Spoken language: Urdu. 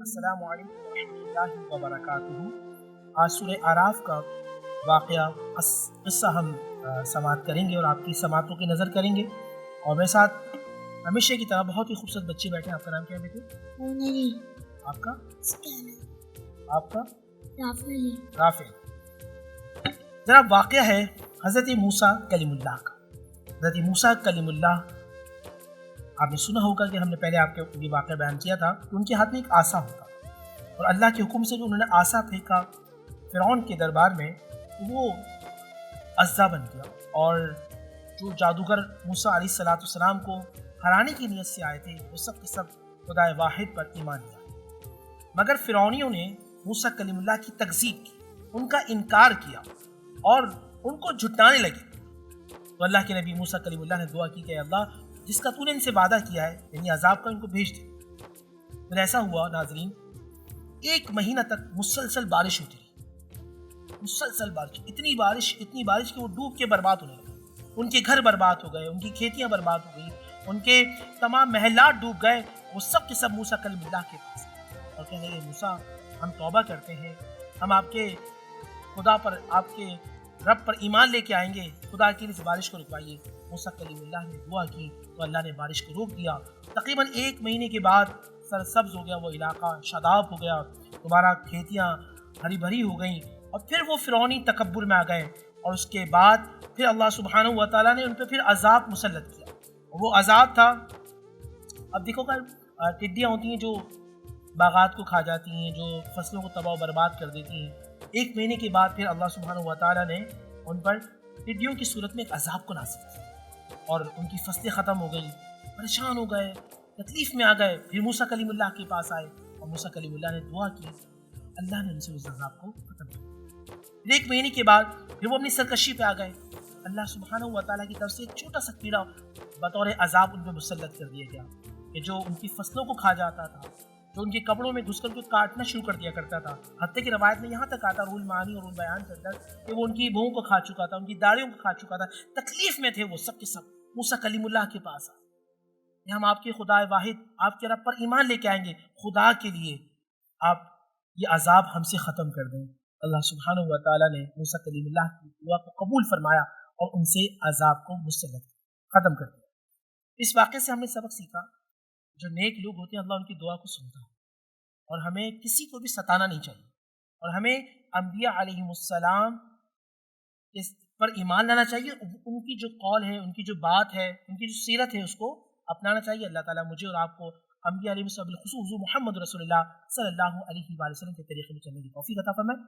السلام علیکم ورحمۃ اللہ وبرکاتہ۔ آج سورہ اعراف کا واقعہ قصہ ہم سماعت کریں گے اور آپ کی سماعتوں کی نظر کریں گے، اور میرے ساتھ ہمیشہ کی طرح بہت ہی خوبصورت بچے بیٹھے ہیں۔ آپ کا نام کیا ہے بیٹے؟ آپ کا؟ آپ کا؟ رافع۔ جناب واقعہ ہے حضرت موسیٰ کلیم اللہ کا۔ حضرت موسیٰ کلیم اللہ، آپ نے سنا ہوگا کہ ہم نے پہلے آپ کے یہ واقعہ بیان کیا تھا کہ ان کے ہاتھ میں ایک عصا ہوتا، اور اللہ کے حکم سے جو انہوں نے عصا پھینکا فرعون کے دربار میں، وہ عزا بن گیا، اور جو جادوگر موسیٰ علیہ السلام کو ہرانے کی نیت سے آئے تھے وہ سب کے سب خدا واحد پر ایمان لیا، مگر فرعونیوں نے موسیٰ کلیم اللہ کی تکذیب کی، ان کا انکار کیا اور ان کو جھٹلانے لگے۔ تو اللہ کے نبی موسیٰ کلیم اللہ نے دعا کی کہ اللہ، جس کا تو نے ان سے وعدہ کیا ہے یعنی عذاب کا، ان کو بھیج دے۔ پھر ایسا ہوا ناظرین، 1 مہینہ تک مسلسل بارش ہوتی رہی، مسلسل بارش، اتنی بارش کہ وہ ڈوب کے برباد ہونے لگے۔ ان کے گھر برباد ہو گئے، ان کی کھیتیاں برباد ہو گئی، ان کے تمام محلات ڈوب گئے۔ وہ سب کے سب موسیٰ کلیم اللہ کے پاس اور کہنے لگے، موسیٰ ہم توبہ کرتے ہیں، ہم آپ کے خدا پر، آپ کے رب پر ایمان لے کے آئیں گے، خدا کے لیے اس بارش کو رکوائیے۔ موسیٰ کلیم اللہ نے دعا کی تو اللہ نے بارش کو روک دیا۔ تقریباً 1 مہینے کے بعد سرسبز ہو گیا وہ علاقہ، شاداب ہو گیا، دوبارہ کھیتیاں ہری بھری ہو گئیں، اور پھر وہ فرعونی تکبر میں آ گئے، اور اس کے بعد پھر اللہ سبحانہ و تعالیٰ نے ان پہ پھر عذاب مسلط کیا۔ وہ عذاب تھا، اب دیکھو کہ ٹڈیاں ہوتی ہیں جو باغات کو کھا جاتی ہیں، جو فصلوں کو تباہ و برباد کر دیتی ہیں۔ 1 مہینے کے بعد پھر اللہ سبحانہ و تعالیٰ نے ان پر ٹڈیوں کی صورت میں ایک عذاب کو نازل کیا، اور ان کی فصلیں ختم ہو گئی، پریشان ہو گئے، تکلیف میں آ گئے۔ پھر موسیٰ کلیم اللہ کے پاس آئے اور موسیٰ کلیم اللہ نے دعا کی، اللہ نے ان سے اس عذاب کو ختم کیا۔ پھر 1 مہینے کے بعد پھر وہ اپنی سرکشی پہ آ گئے، اللہ سبحانہ و تعالیٰ کی طرف سے ایک چھوٹا سا کیڑا بطور عذاب ان پہ مسلط کر دیا گیا، کہ جو ان کی فصلوں کو کھا جاتا تھا، جو ان کے کپڑوں میں گھس کر کے کاٹنا شروع کر دیا کرتا تھا۔ حتیٰ کہ روایت میں یہاں تک آتا، رول معانی اور رول بیان کے اندر، کہ وہ ان کی بہوں کو کھا چکا تھا، ان کی داڑھیوں کو کھا چکا تھا، تکلیف میں تھے وہ سب کے سب۔ موسیٰ کلیم اللہ کے پاس آئے کہ ہم آپ کے خدا واحد، آپ کے رب پر ایمان لے کے آئیں گے، خدا کے لیے آپ یہ عذاب ہم سے ختم کر دیں۔ اللہ سبحانہ و تعالیٰ نے موسیٰ کلیم اللہ کی دعا کو قبول فرمایا اور ان سے عذاب کو مسلط ختم کر دیا۔ اس واقعے سے ہم نے سبق سیکھا، جو نیک لوگ ہوتے ہیں اللہ ان کی دعا کو سنتا ہے، اور ہمیں کسی کو بھی ستانا نہیں چاہیے، اور ہمیں انبیاء علیہم السلام اس پر ایمان لانا چاہیے، ان کی جو قول ہے، ان کی جو بات ہے، ان کی جو سیرت ہے، اس کو اپنانا چاہیے۔ اللہ تعالیٰ مجھے اور آپ کو انبیاء علیہم السلام بالخصوص محمد رسول اللہ صلی اللہ علیہ وآلہ وسلم کے طریقے میں چلنے کی توفیق عطا فرمائے۔